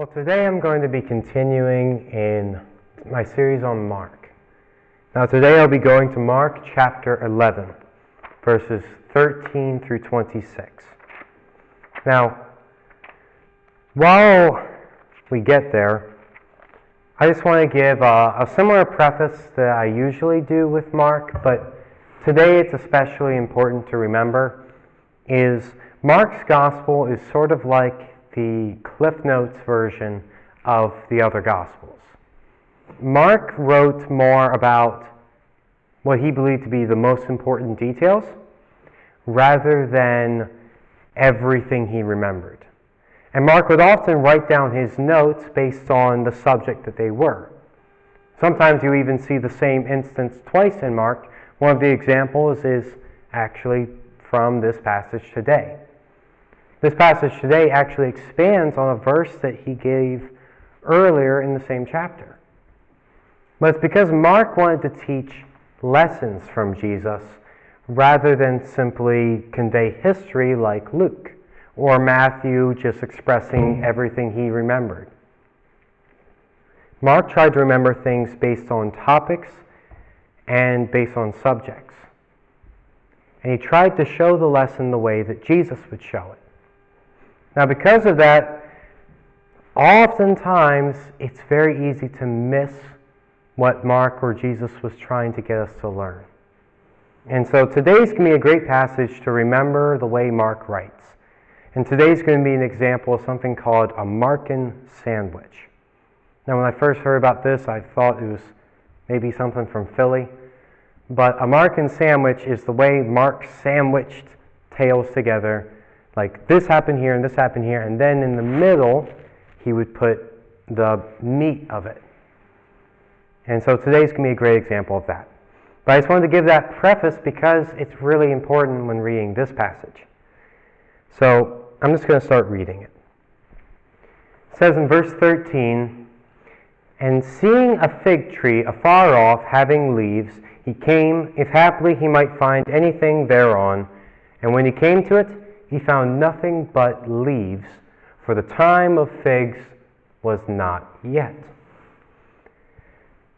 Well, today I'm going to be continuing in my series on Mark. Now, today I'll be going to Mark chapter 11, verses 13 through 26. Now, while we get there, I just want to give a similar preface that I usually do with Mark, but today it's especially important to remember, is Mark's gospel is sort of like the Cliff Notes version of the other Gospels. Mark wrote more about what he believed to be the most important details rather than everything he remembered. And Mark would often write down his notes based on the subject that they were. Sometimes you even see the same instance twice in Mark. One of the examples is actually from this passage today. This passage today actually expands on a verse that he gave earlier in the same chapter. But it's because Mark wanted to teach lessons from Jesus rather than simply convey history like Luke, or Matthew just expressing everything he remembered. Mark tried to remember things based on topics and based on subjects. And he tried to show the lesson the way that Jesus would show it. Now, because of that, oftentimes it's very easy to miss what Mark or Jesus was trying to get us to learn. And so today's going to be a great passage to remember the way Mark writes. And today's going to be an example of something called a Markan sandwich. Now, when I first heard about this, I thought it was maybe something from Philly. But a Markan sandwich is the way Mark sandwiched tales together. Like this happened here and this happened here, and then in the middle, he would put the meat of it. And so today's going to be a great example of that. But I just wanted to give that preface because it's really important when reading this passage. So I'm just going to start reading it. It says in verse 13, "And seeing a fig tree afar off having leaves, he came, if haply he might find anything thereon. And when he came to it, he found nothing but leaves, for the time of figs was not yet.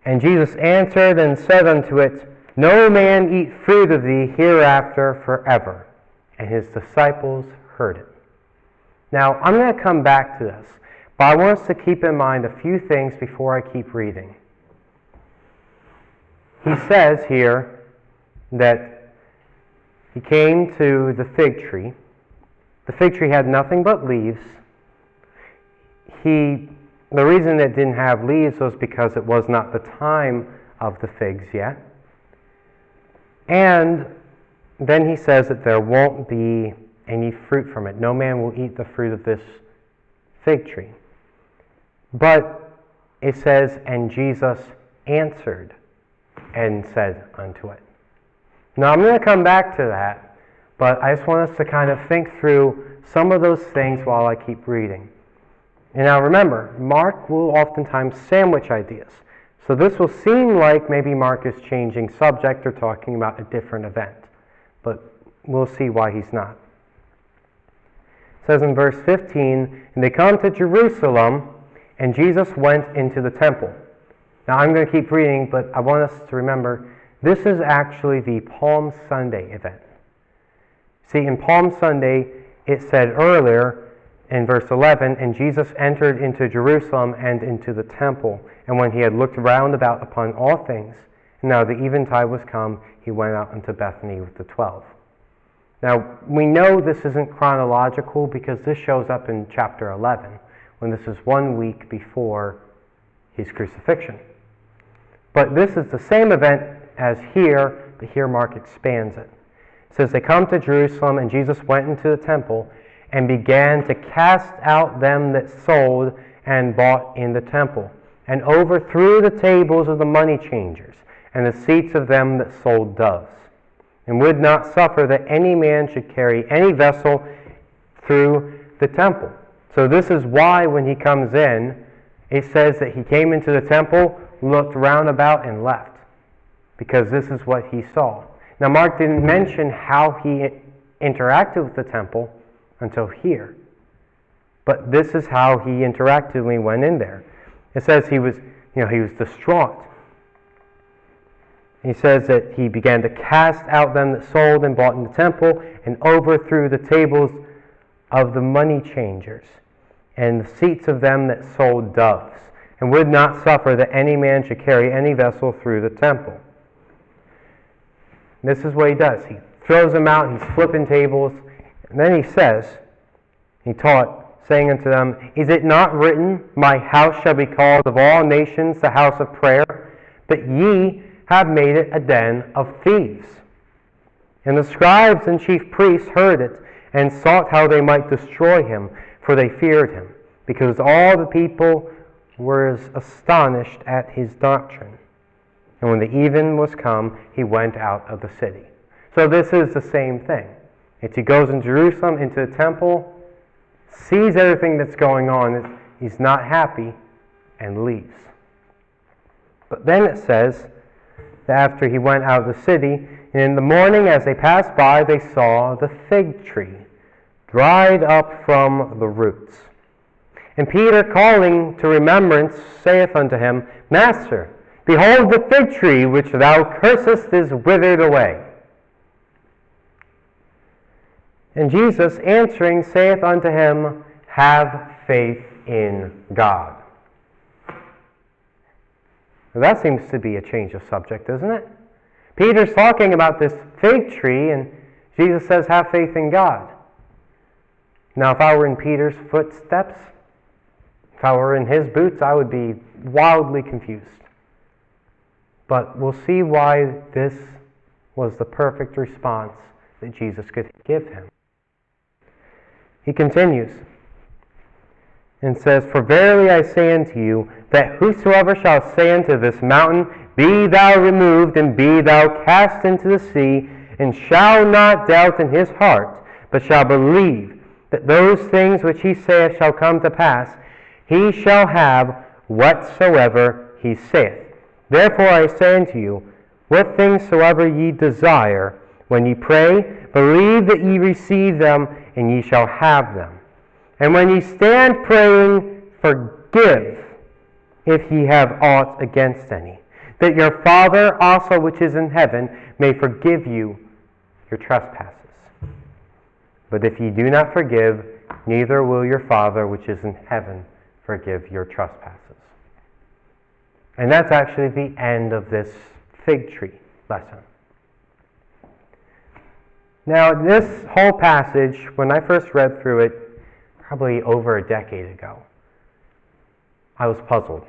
And Jesus answered and said unto it, No man eat fruit of thee hereafter forever. And his disciples heard it." Now, I'm going to come back to this, but I want us to keep in mind a few things before I keep reading. He says here that he came to the fig tree. The fig tree had nothing but leaves. The reason it didn't have leaves was because it was not the time of the figs yet. And then he says that there won't be any fruit from it. No man will eat the fruit of this fig tree. But it says, and Jesus answered and said unto it. Now I'm going to come back to that. But I just want us to kind of think through some of those things while I keep reading. And now remember, Mark will oftentimes sandwich ideas. So this will seem like maybe Mark is changing subject or talking about a different event. But we'll see why he's not. It says in verse 15, "And they come to Jerusalem, and Jesus went into the temple." Now I'm going to keep reading, but I want us to remember, this is actually the Palm Sunday event. See, in Palm Sunday, it said earlier in verse 11, "And Jesus entered into Jerusalem and into the temple. And when he had looked round about upon all things, and now the eventide was come, he went out unto Bethany with the 12. Now, we know this isn't chronological because this shows up in chapter 11, when this is 1 week before his crucifixion. But this is the same event as here, but here Mark expands it. It says, "They come to Jerusalem, and Jesus went into the temple, and began to cast out them that sold and bought in the temple, and overthrew the tables of the money changers, and the seats of them that sold doves, and would not suffer that any man should carry any vessel through the temple." So this is why when he comes in, it says that he came into the temple, looked round about, and left, because this is what he saw. Now, Mark didn't mention how he interacted with the temple until here. But this is how he interacted when he went in there. It says he was distraught. He says that he began to cast out them that sold and bought in the temple, and overthrew the tables of the money changers, and the seats of them that sold doves, and would not suffer that any man should carry any vessel through the temple. This is what he does. He throws them out, he's flipping tables, and then he taught, saying unto them, Is it not written, My house shall be called of all nations the house of prayer? But ye have made it a den of thieves. And the scribes and chief priests heard it, and sought how they might destroy him, for they feared him, because all the people were astonished at his doctrine. And when the even was come, he went out of the city. So this is the same thing. He goes in Jerusalem, into the temple, sees everything that's going on, he's not happy, and leaves. But then it says that after he went out of the city, and in the morning as they passed by, they saw the fig tree dried up from the roots. And Peter, calling to remembrance, saith unto him, Master, behold, the fig tree which thou cursest is withered away. And Jesus answering saith unto him, Have faith in God. Now that seems to be a change of subject, doesn't it? Peter's talking about this fig tree, and Jesus says, Have faith in God. Now, if I were in Peter's footsteps, if I were in his boots, I would be wildly confused. But we'll see why this was the perfect response that Jesus could give him. He continues and says, For verily I say unto you, that whosoever shall say unto this mountain, Be thou removed, and be thou cast into the sea, and shall not doubt in his heart, but shall believe that those things which he saith shall come to pass, he shall have whatsoever he saith. Therefore I say unto you, what things soever ye desire, when ye pray, believe that ye receive them, and ye shall have them. And when ye stand praying, forgive if ye have aught against any, that your Father also which is in heaven may forgive you your trespasses. But if ye do not forgive, neither will your Father which is in heaven forgive your trespasses. And that's actually the end of this fig tree lesson. Now, this whole passage, when I first read through it, probably over a decade ago, I was puzzled.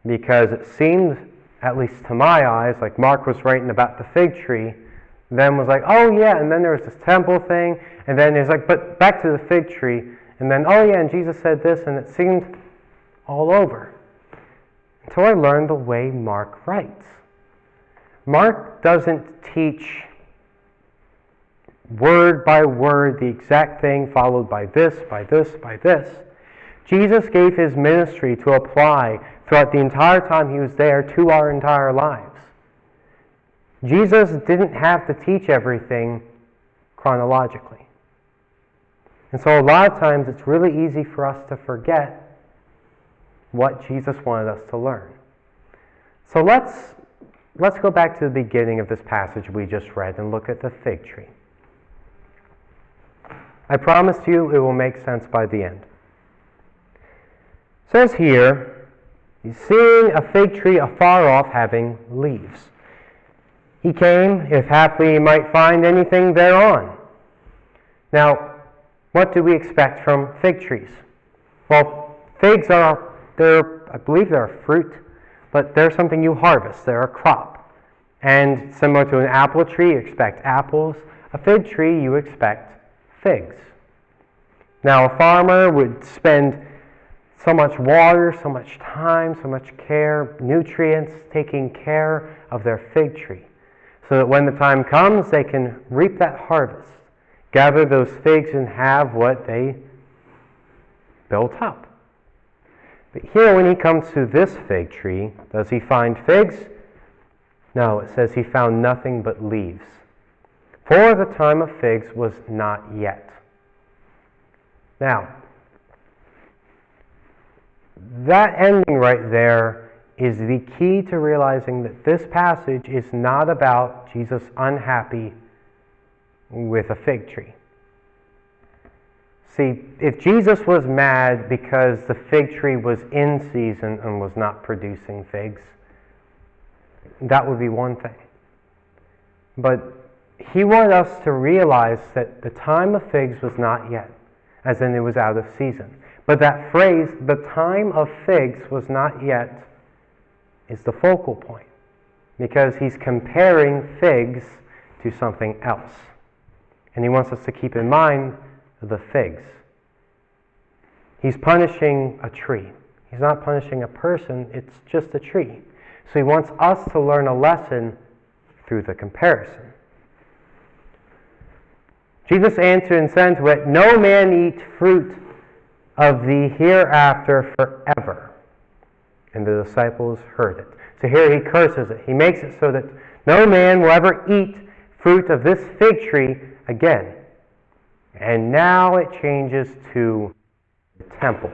Because it seemed, at least to my eyes, like Mark was writing about the fig tree, then was like, oh yeah, and then there was this temple thing, and then it's like, but back to the fig tree, and then, oh yeah, and Jesus said this, and it seemed all over. Until I learned the way Mark writes. Mark doesn't teach word by word the exact thing followed by this, by this, by this. Jesus gave his ministry to apply throughout the entire time he was there to our entire lives. Jesus didn't have to teach everything chronologically. And so a lot of times it's really easy for us to forget what Jesus wanted us to learn. So let's go back to the beginning of this passage we just read and look at the fig tree. I promise you it will make sense by the end. It says here, he's seeing a fig tree afar off having leaves. He came, if haply he might find anything thereon. Now, what do we expect from fig trees? Well, figs I believe they're a fruit, but they're something you harvest. They're a crop. And similar to an apple tree, you expect apples. A fig tree, you expect figs. Now, a farmer would spend so much water, so much time, so much care, nutrients, taking care of their fig tree, so that when the time comes, they can reap that harvest, gather those figs, and have what they built up. But here, when he comes to this fig tree, does he find figs? No, it says he found nothing but leaves. For the time of figs was not yet. Now, that ending right there is the key to realizing that this passage is not about Jesus unhappy with a fig tree. See, if Jesus was mad because the fig tree was in season and was not producing figs, that would be one thing. But he wanted us to realize that the time of figs was not yet, as in it was out of season. But that phrase, the time of figs was not yet, is the focal point, because he's comparing figs to something else. And he wants us to keep in mind the figs. He's punishing a tree. He's not punishing a person, it's just a tree. So he wants us to learn a lesson through the comparison. Jesus answered and said to it, "No man eat fruit of the hereafter forever." And the disciples heard it. So here he curses it. He makes it so that no man will ever eat fruit of this fig tree again. And now it changes to the temple.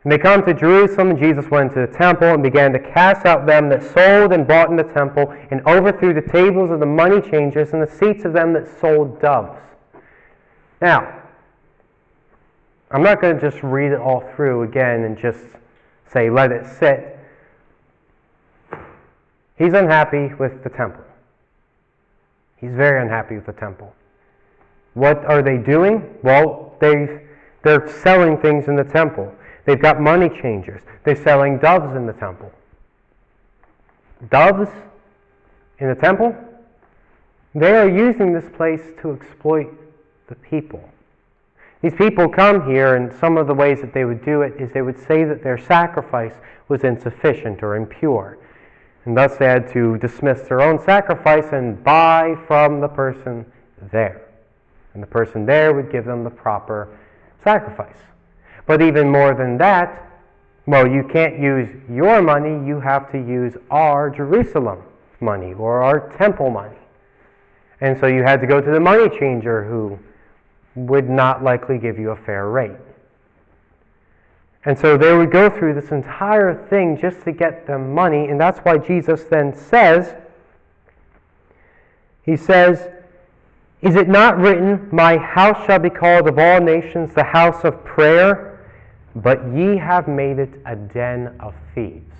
And they come to Jerusalem, and Jesus went to the temple and began to cast out them that sold and bought in the temple, and overthrew the tables of the money changers and the seats of them that sold doves. Now, I'm not going to just read it all through again and just say, let it sit. He's unhappy with the temple. He's very unhappy with the temple. What are they doing? Well, they're selling things in the temple. They've got money changers. They're selling doves in the temple. Doves in the temple? They are using this place to exploit the people. These people come here, and some of the ways that they would do it is they would say that their sacrifice was insufficient or impure. And thus they had to dismiss their own sacrifice and buy from the person there. And the person there would give them the proper sacrifice. But even more than that, well, you can't use your money, you have to use our Jerusalem money or our temple money. And so you had to go to the money changer who would not likely give you a fair rate. And so they would go through this entire thing just to get them money, and that's why Jesus then says, he says, "Is it not written, my house shall be called of all nations the house of prayer? But ye have made it a den of thieves."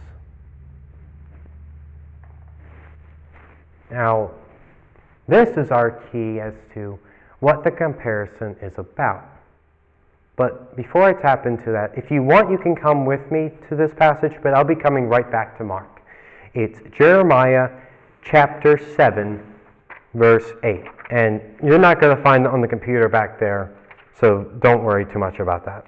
Now, this is our key as to what the comparison is about. But before I tap into that, if you want, you can come with me to this passage, but I'll be coming right back to Mark. It's Jeremiah chapter 7, verse 8. And you're not going to find it on the computer back there, so don't worry too much about that.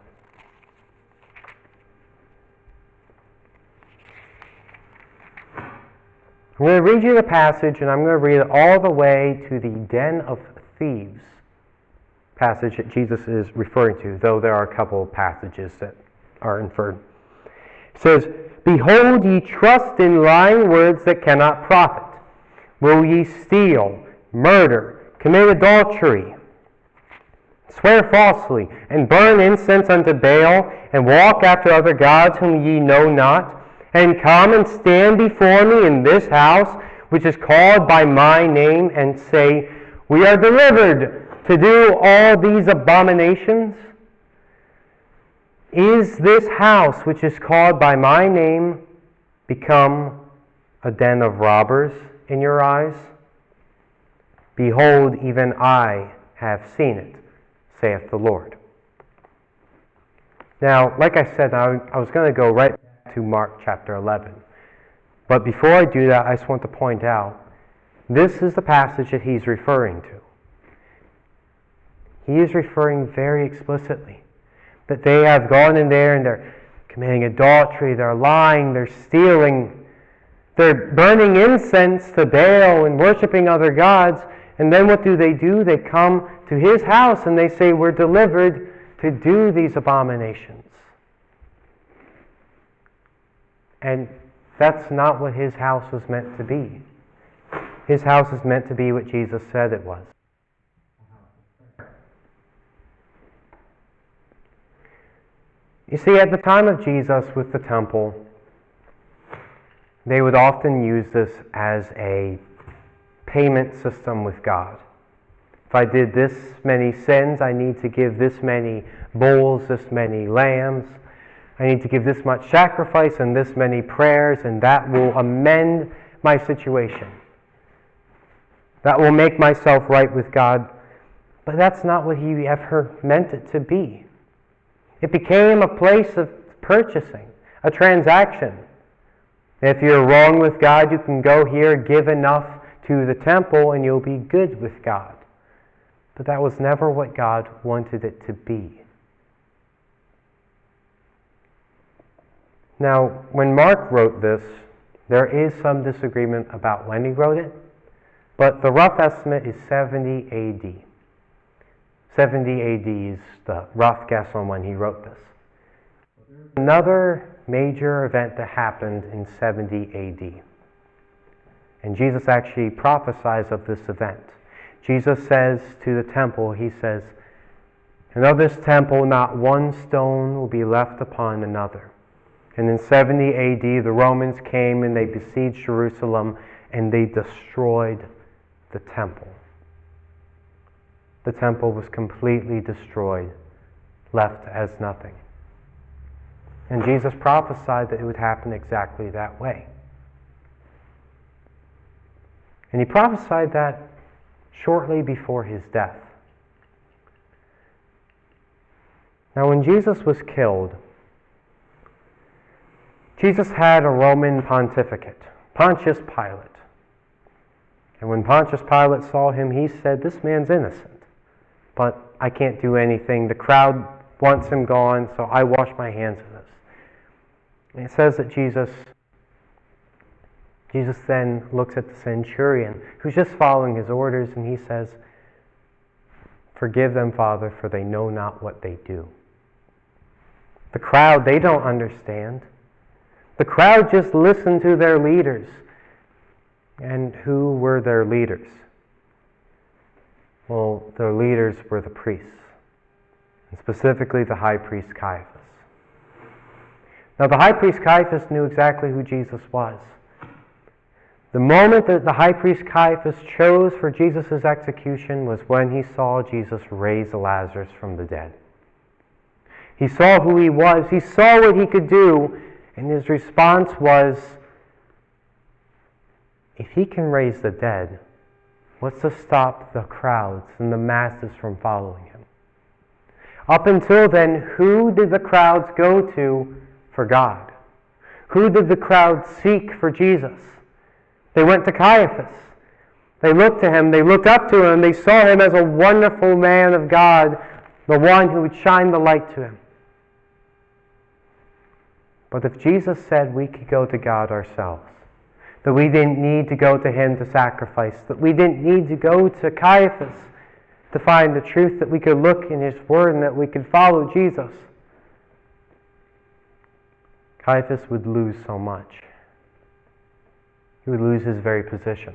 I'm going to read you the passage, and I'm going to read it all the way to the den of thieves passage that Jesus is referring to, though there are a couple of passages that are inferred. It says, "Behold, ye trust in lying words that cannot profit. Will ye steal, murder, commit adultery, swear falsely, and burn incense unto Baal, and walk after other gods whom ye know not, and come and stand before me in this house, which is called by my name, and say, we are delivered to do all these abominations? Is this house, which is called by my name, become a den of robbers in your eyes? Behold, even I have seen it, saith the Lord." Now, like I said, I was going to go right to Mark chapter 11. But before I do that, I just want to point out, this is the passage that he's referring to. He is referring very explicitly that they have gone in there and they're committing adultery, they're lying, they're stealing, they're burning incense to Baal and worshiping other gods. And then what do? They come to his house and they say, we're delivered to do these abominations. And that's not what his house was meant to be. His house is meant to be what Jesus said it was. You see, at the time of Jesus with the temple, they would often use this as a payment system with God. If I did this many sins, I need to give this many bulls, this many lambs. I need to give this much sacrifice and this many prayers, and that will amend my situation. That will make myself right with God. But that's not what he ever meant it to be. It became a place of purchasing, a transaction. If you're wrong with God, you can go here, give enough to the temple, and you'll be good with God. But that was never what God wanted it to be. Now, when Mark wrote this, there is some disagreement about when he wrote it, but the rough estimate is 70 AD. 70 AD is the rough guess on when he wrote this. Another major event that happened in 70 AD. And Jesus actually prophesies of this event. Jesus says to the temple, he says, "And of this temple not one stone will be left upon another." And in 70 AD, the Romans came and they besieged Jerusalem and they destroyed the temple. The temple was completely destroyed, left as nothing. And Jesus prophesied that it would happen exactly that way. And he prophesied that shortly before his death. Now, when Jesus was killed, Jesus had a Roman pontificate, Pontius Pilate. And when Pontius Pilate saw him, he said, "This man's innocent, but I can't do anything. The crowd wants him gone, so I wash my hands of this." And it says that Jesus then looks at the centurion, who's just following his orders, and he says, "Forgive them, Father, for they know not what they do." The crowd, they don't understand. The crowd just listened to their leaders. And who were their leaders? Well, their leaders were the priests, and specifically the high priest Caiaphas. Now, the high priest Caiaphas knew exactly who Jesus was. The moment that the high priest Caiaphas chose for Jesus' execution was when he saw Jesus raise Lazarus from the dead. He saw who he was. He saw what he could do, and his response was, if he can raise the dead, what's to stop the crowds and the masses from following him? Up until then, who did the crowds go to for God? Who did the crowds seek for Jesus? They went to Caiaphas. They looked to him, they looked up to him, they saw him as a wonderful man of God, the one who would shine the light to him. But if Jesus said we could go to God ourselves, that we didn't need to go to him to sacrifice, that we didn't need to go to Caiaphas to find the truth, that we could look in his word and that we could follow Jesus, Caiaphas would lose so much. He would lose his very position,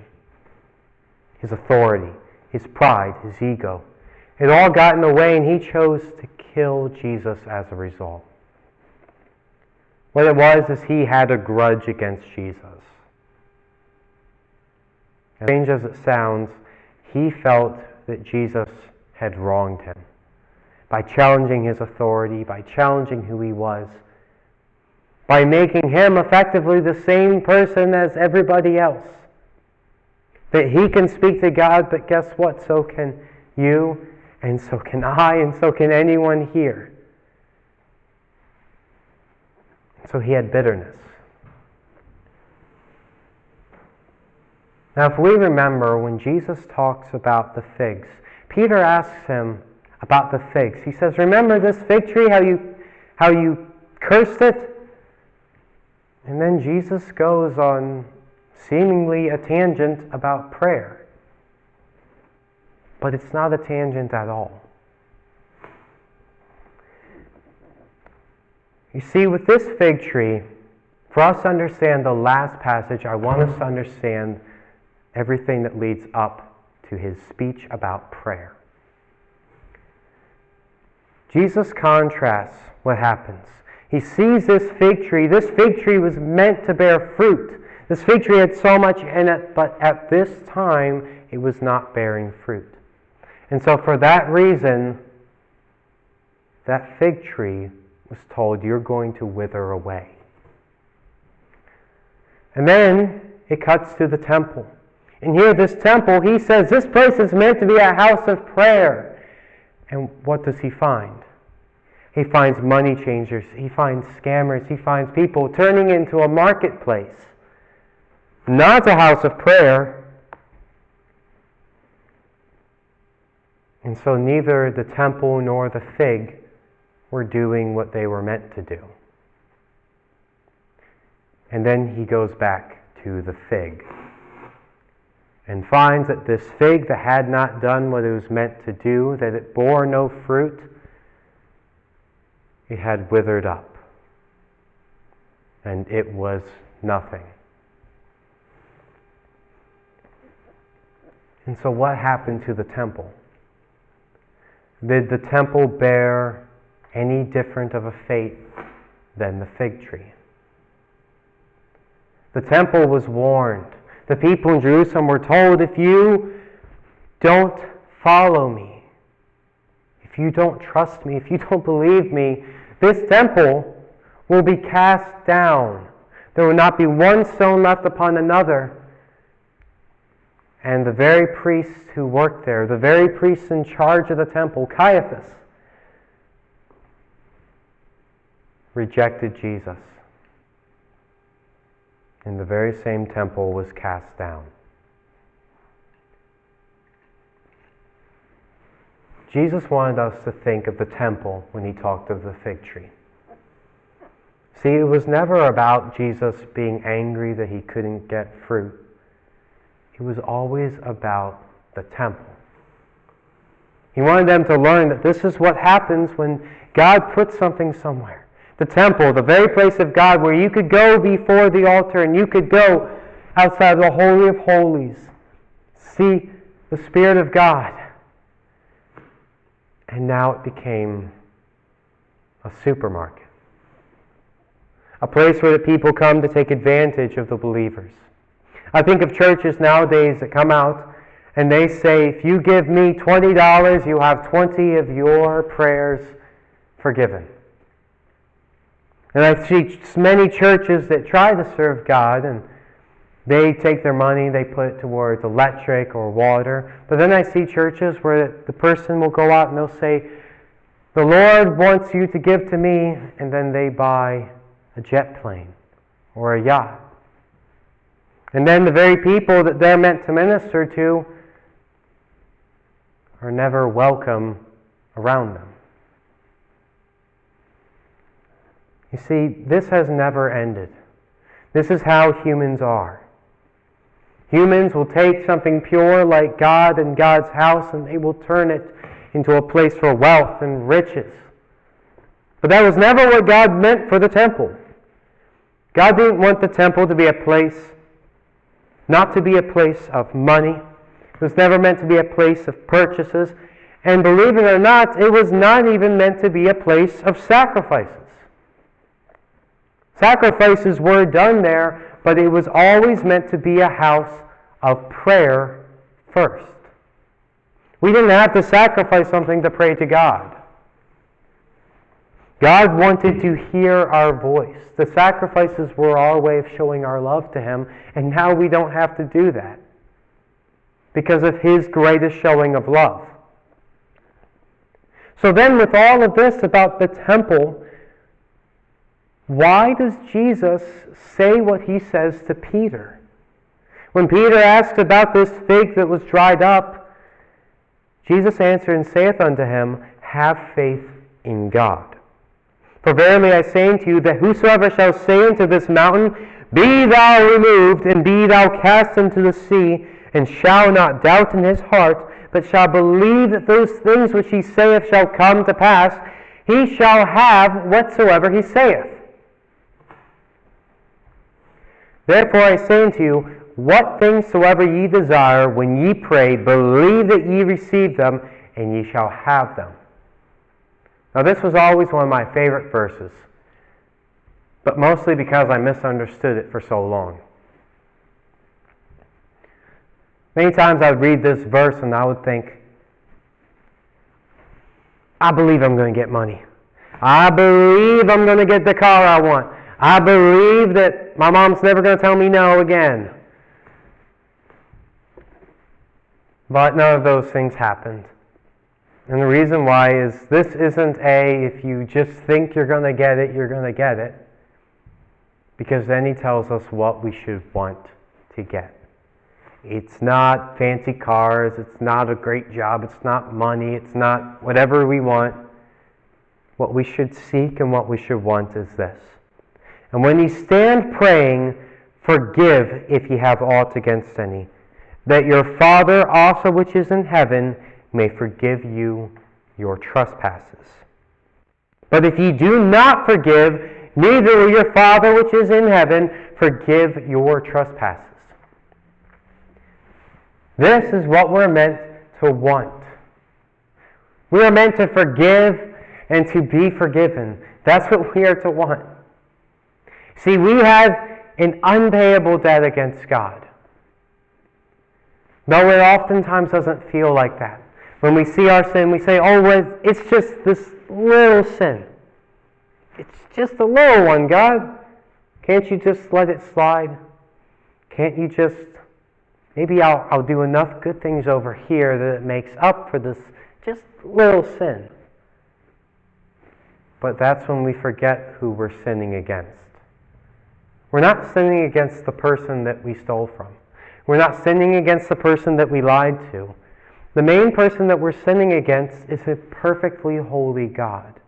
his authority, his pride, his ego. It all got in the way, and he chose to kill Jesus as a result. What it was is he had a grudge against Jesus. As strange as it sounds, he felt that Jesus had wronged him by challenging his authority, by challenging who he was, by making him effectively the same person as everybody else. That he can speak to God, but guess what? So can you, and so can I, and so can anyone here. So he had bitterness. Now, if we remember when Jesus talks about the figs, Peter asks him about the figs. He says, "Remember this fig tree, how you cursed it?" And then Jesus goes on seemingly a tangent about prayer. But it's not a tangent at all. You see, with this fig tree, for us to understand the last passage, I want us to understand everything that leads up to his speech about prayer. Jesus contrasts what happens. He sees this fig tree. This fig tree was meant to bear fruit. This fig tree had so much in it, but at this time, it was not bearing fruit. And so for that reason, that fig tree was told, you're going to wither away. And then it cuts to the temple. And here, this temple, he says, this place is meant to be a house of prayer. And what does he find? He finds money changers. He finds scammers. He finds people turning into a marketplace. Not a house of prayer. And so neither the temple nor the fig were doing what they were meant to do. And then he goes back to the fig and finds that this fig that had not done what it was meant to do, that it bore no fruit, it had withered up. And it was nothing. And so what happened to the temple? Did the temple bear any different of a fate than the fig tree? The temple was warned. The people in Jerusalem were told, if you don't follow me, if you don't trust me, if you don't believe me, this temple will be cast down. There will not be one stone left upon another. And the very priests who worked there, the very priests in charge of the temple, Caiaphas, rejected Jesus. And the very same temple was cast down. Jesus wanted us to think of the temple when he talked of the fig tree. See, it was never about Jesus being angry that he couldn't get fruit. It was always about the temple. He wanted them to learn that this is what happens when God puts something somewhere. The temple, the very place of God where you could go before the altar and you could go outside the Holy of Holies, see the Spirit of God. And now it became a supermarket. A place where the people come to take advantage of the believers. I think of churches nowadays that come out and they say, if you give me $20, you have 20 of your prayers forgiven. And I see many churches that try to serve God and they take their money, they put it towards electric or water. But then I see churches where the person will go out and they'll say, the Lord wants you to give to me, and then they buy a jet plane or a yacht. And then the very people that they're meant to minister to are never welcome around them. You see, this has never ended. This is how humans are. Humans will take something pure like God and God's house and they will turn it into a place for wealth and riches. But that was never what God meant for the temple. God didn't want the temple to be a place, not to be a place of money. It was never meant to be a place of purchases. And believe it or not, it was not even meant to be a place of sacrifices. Sacrifices were done there, but it was always meant to be a house of prayer first. We didn't have to sacrifice something to pray to God. God wanted to hear our voice. The sacrifices were our way of showing our love to Him, and now we don't have to do that because of His greatest showing of love. So then with all of this about the temple, why does Jesus say what He says to Peter? When Peter asked about this fig that was dried up, Jesus answered and saith unto him, have faith in God. For verily I say unto you, that whosoever shall say unto this mountain, be thou removed, and be thou cast into the sea, and shall not doubt in his heart, but shall believe that those things which he saith shall come to pass, he shall have whatsoever he saith. Therefore I say unto you, what things soever ye desire, when ye pray, believe that ye receive them, and ye shall have them. Now this was always one of my favorite verses. but mostly because I misunderstood it for so long. Many times I would read this verse and I would think, I believe I'm going to get money. I believe I'm going to get the car I want. I believe that my mom's never going to tell me no again. But none of those things happened. And the reason why is this isn't if you just think you're going to get it, you're going to get it. Because then he tells us what we should want to get. It's not fancy cars, it's not a great job, it's not money, it's not whatever we want. What we should seek and what we should want is this. And when ye stand praying, forgive if ye have aught against any, that your Father also which is in heaven may forgive you your trespasses. But if ye do not forgive, neither will your Father which is in heaven forgive your trespasses. This is what we're meant to want. We are meant to forgive and to be forgiven. That's what we are to want. See, we have an unpayable debt against God. Though it oftentimes doesn't feel like that. When we see our sin, we say, oh, well, it's just this little sin. It's just a little one, God. Can't you just let it slide? Can't you just, maybe I'll do enough good things over here that it makes up for this just little sin. But that's when we forget who we're sinning against. We're not sinning against the person that we stole from. We're not sinning against the person that we lied to. The main person that we're sinning against is a perfectly holy God.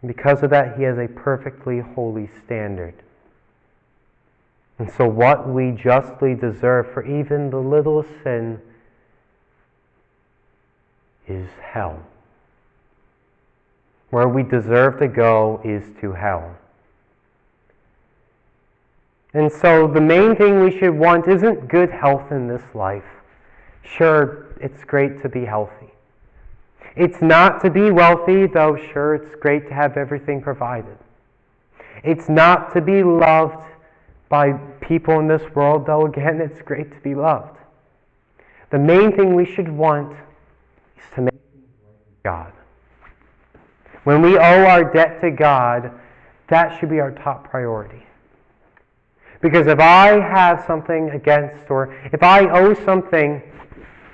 And because of that, He has a perfectly holy standard. And so what we justly deserve for even the littlest sin is hell. Where we deserve to go is to hell. And so the main thing we should want isn't good health in this life. Sure, it's great to be healthy. It's not to be wealthy, though sure, it's great to have everything provided. It's not to be loved by people in this world, though again, it's great to be loved. The main thing we should want is to make God. When we owe our debt to God, that should be our top priority. Because if I have something against, or if I owe something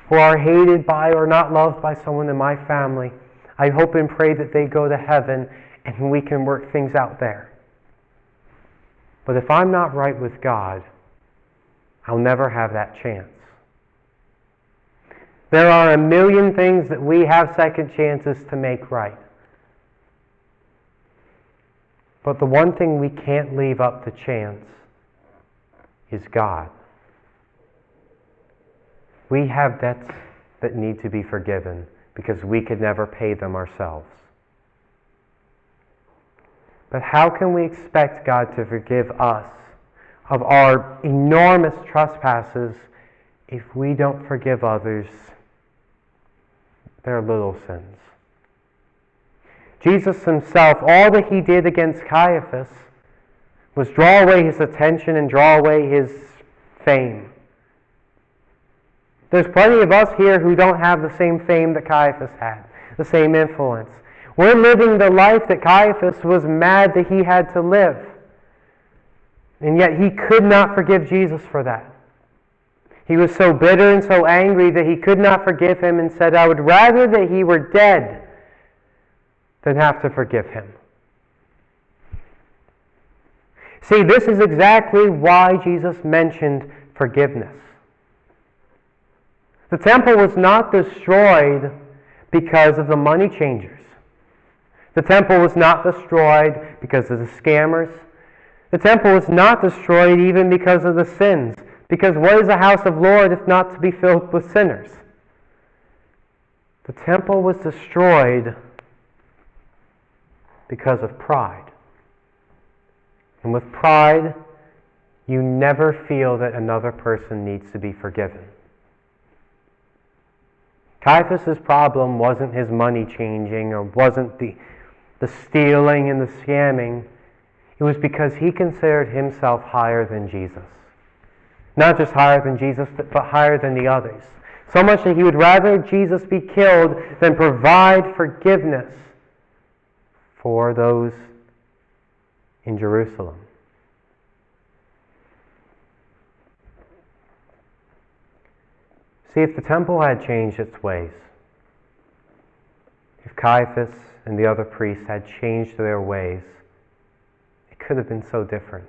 or are hated by or not loved by someone in my family, I hope and pray that they go to heaven and we can work things out there. But if I'm not right with God, I'll never have that chance. There are a million things that we have second chances to make right. But the one thing we can't leave up to chance is God. We have debts that need to be forgiven because we could never pay them ourselves. But how can we expect God to forgive us of our enormous trespasses if we don't forgive others their little sins? Jesus himself, all that he did against Caiaphas was draw away his attention and draw away his fame. There's plenty of us here who don't have the same fame that Caiaphas had, the same influence. We're living the life that Caiaphas was mad that he had to live. And yet he could not forgive Jesus for that. He was so bitter and so angry that he could not forgive him and said, I would rather that he were dead than have to forgive him. See, this is exactly why Jesus mentioned forgiveness. The temple was not destroyed because of the money changers. The temple was not destroyed because of the scammers. The temple was not destroyed even because of the sins. Because what is a house of Lord if not to be filled with sinners? The temple was destroyed because of pride. And with pride, you never feel that another person needs to be forgiven. Caiaphas' problem wasn't his money changing or wasn't the stealing and the scamming. It was because he considered himself higher than Jesus. Not just higher than Jesus, but higher than the others. So much that he would rather Jesus be killed than provide forgiveness for those in Jerusalem. See, if the temple had changed its ways, if Caiaphas and the other priests had changed their ways, it could have been so different.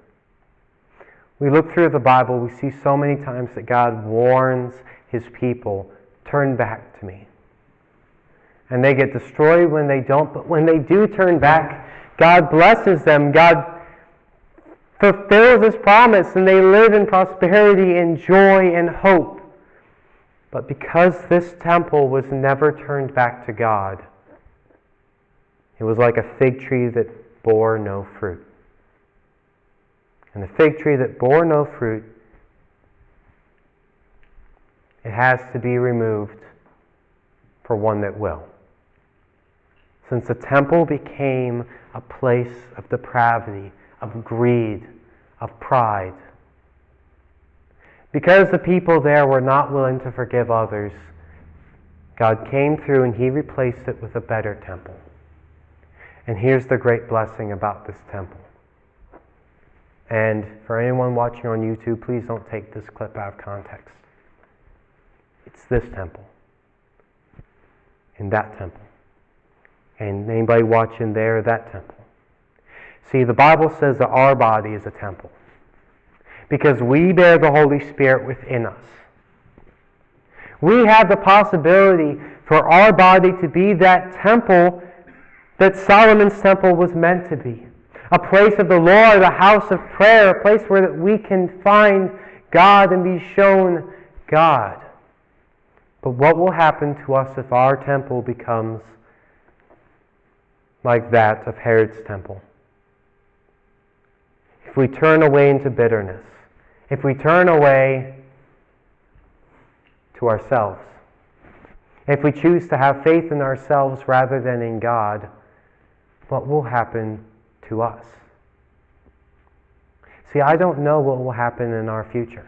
We look through the Bible, we see so many times that God warns his people, turn back to me. And they get destroyed when they don't, but when they do turn back, God blesses them. God fulfills his promise, and they live in prosperity and joy and hope. But because this temple was never turned back to God, it was like a fig tree that bore no fruit. And the fig tree that bore no fruit, it has to be removed for one that will. Since the temple became a place of depravity, of greed, of pride. Because the people there were not willing to forgive others, God came through and he replaced it with a better temple. And here's the great blessing about this temple. And for anyone watching on YouTube, please don't take this clip out of context. It's this temple. And that temple. And anybody watching there, that temple. See, the Bible says that our body is a temple. Because we bear the Holy Spirit within us. We have the possibility for our body to be that temple that Solomon's temple was meant to be. A place of the Lord, a house of prayer, a place where we can find God and be shown God. But what will happen to us if our temple becomes like that of Herod's temple? If we turn away into bitterness, if we turn away to ourselves, if we choose to have faith in ourselves rather than in God, what will happen to us? See, I don't know what will happen in our future.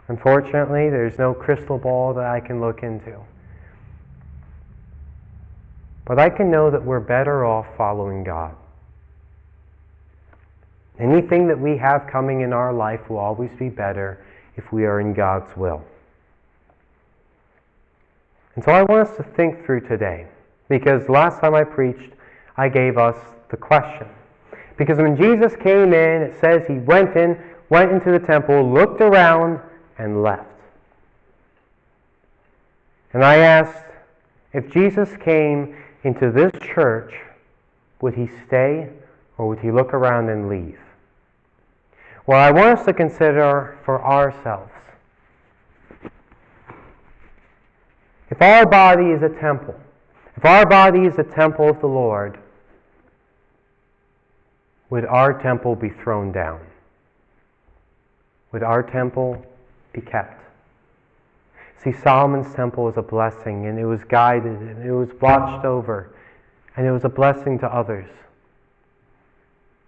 Unfortunately, there's no crystal ball that I can look into. But I can know that we're better off following God. Anything that we have coming in our life will always be better if we are in God's will. And so I want us to think through today, because last time I preached, I gave us the question. Because when Jesus came in, it says he went into the temple, looked around, and left. And I asked, if Jesus came into this church, would he stay or would he look around and leave? Well, I want us to consider for ourselves. If our body is a temple, if our body is a temple of the Lord, would our temple be thrown down? Would our temple be kept? See, Solomon's temple was a blessing, and it was guided, and it was watched over, and it was a blessing to others.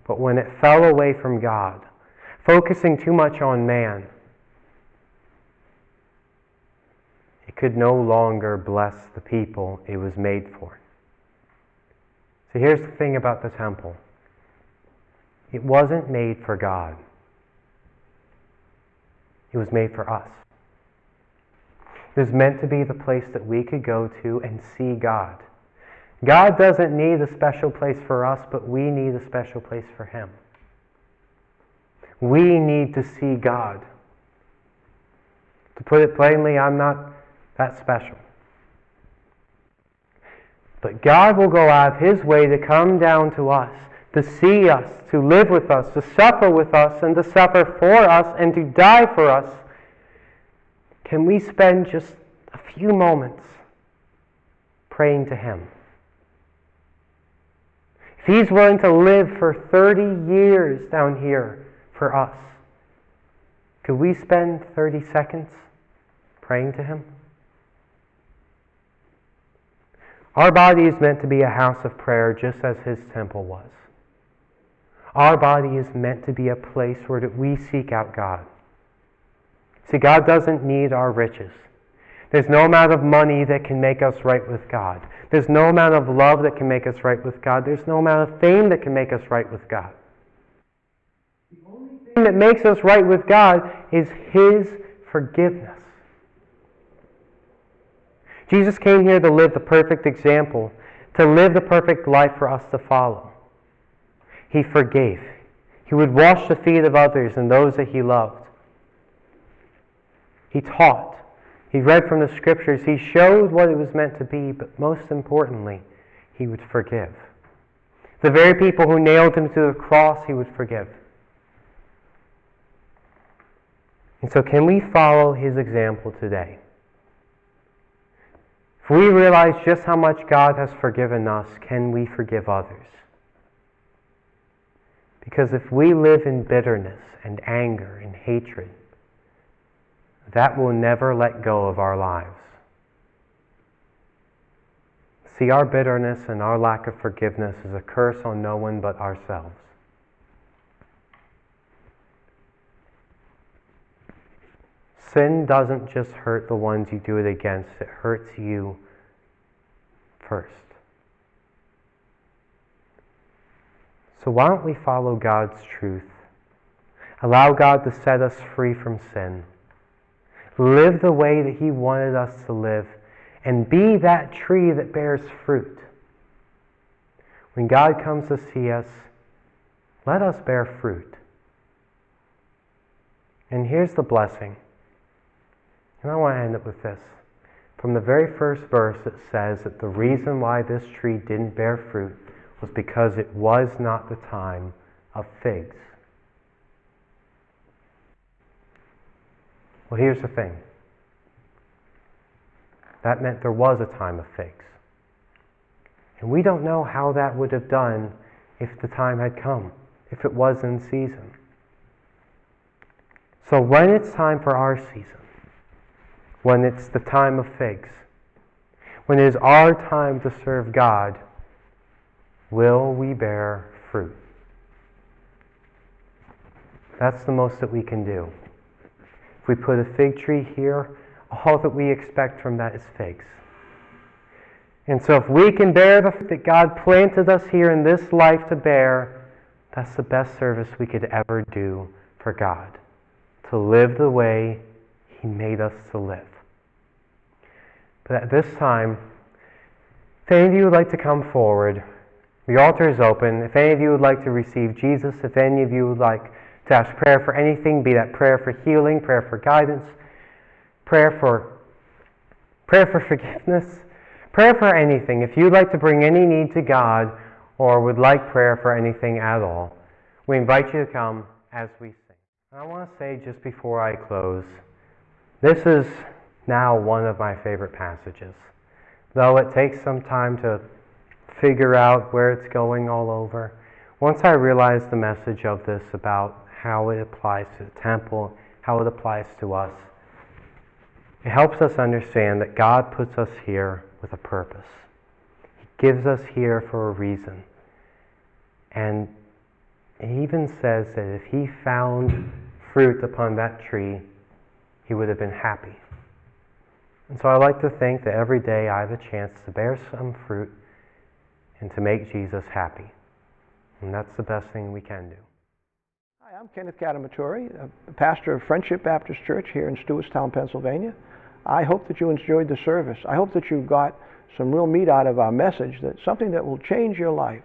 But when it fell away from God, focusing too much on man, it could no longer bless the people it was made for. So here's the thing about the temple. It wasn't made for God. It was made for us. It was meant to be the place that we could go to and see God. God doesn't need a special place for us, but we need a special place for him. We need to see God. To put it plainly, I'm not that special. But God will go out of his way to come down to us, to see us, to live with us, to suffer with us, and to suffer for us, and to die for us. Can we spend just a few moments praying to him? If he's willing to live for 30 years down here for us, could we spend 30 seconds praying to him? Our body is meant to be a house of prayer just as his temple was. Our body is meant to be a place where we seek out God. See, God doesn't need our riches. There's no amount of money that can make us right with God. There's no amount of love that can make us right with God. There's no amount of fame that can make us right with God. The only thing that makes us right with God is His forgiveness. Jesus came here to live the perfect example, to live the perfect life for us to follow. He forgave. He would wash the feet of others and those that He loved. He taught. He read from the Scriptures. He showed what it was meant to be, but most importantly, He would forgive. The very people who nailed Him to the cross, He would forgive. And so can we follow His example today? If we realize just how much God has forgiven us, can we forgive others? Because if we live in bitterness and anger and hatred, that will never let go of our lives. See, our bitterness and our lack of forgiveness is a curse on no one but ourselves. Sin doesn't just hurt the ones you do it against, it hurts you first. So why don't we follow God's truth? Allow God to set us free from sin. Live the way that He wanted us to live, and be that tree that bears fruit. When God comes to see us, let us bear fruit. And here's the blessing. And I want to end it with this. From the very first verse, it says that the reason why this tree didn't bear fruit was because it was not the time of figs. Well, here's the thing. That meant there was a time of figs. And we don't know how that would have done if the time had come, if it was in season. So when it's time for our season, when it's the time of figs, when it is our time to serve God, will we bear fruit? That's the most that we can do. If we put a fig tree here, all that we expect from that is figs. And so if we can bear the fruit that God planted us here in this life to bear, that's the best service we could ever do for God. To live the way He made us to live. But at this time, if any of you would like to come forward, the altar is open. If any of you would like to receive Jesus, if any of you would like to ask prayer for anything, be that prayer for healing, prayer for guidance, prayer for forgiveness, prayer for anything. If you'd like to bring any need to God or would like prayer for anything at all, we invite you to come as we sing. I want to say just before I close, this is now one of my favorite passages. Though it takes some time to figure out where it's going all over, once I realized the message of this about how it applies to the temple, how it applies to us, it helps us understand that God puts us here with a purpose. He gives us here for a reason. And He even says that if He found fruit upon that tree, He would have been happy. And so I like to think that every day I have a chance to bear some fruit and to make Jesus happy. And that's the best thing we can do. Hi, I'm Kenneth Catamatore, a pastor of Friendship Baptist Church here in Stewartstown, Pennsylvania. I hope that you enjoyed the service. I hope that you got some real meat out of our message, that something that will change your life,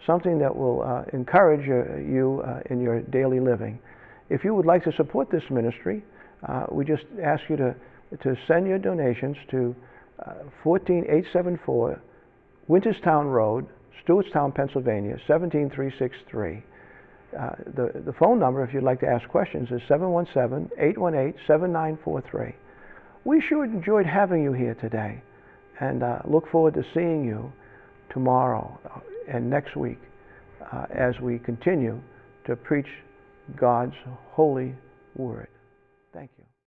something that will encourage you in your daily living. If you would like to support this ministry, we just ask you to send your donations to 14874 Winterstown Road, Stewartstown, Pennsylvania, 17363. The phone number, if you'd like to ask questions, is 717-818-7943. We sure enjoyed having you here today, and look forward to seeing you tomorrow and next week as we continue to preach God's holy word.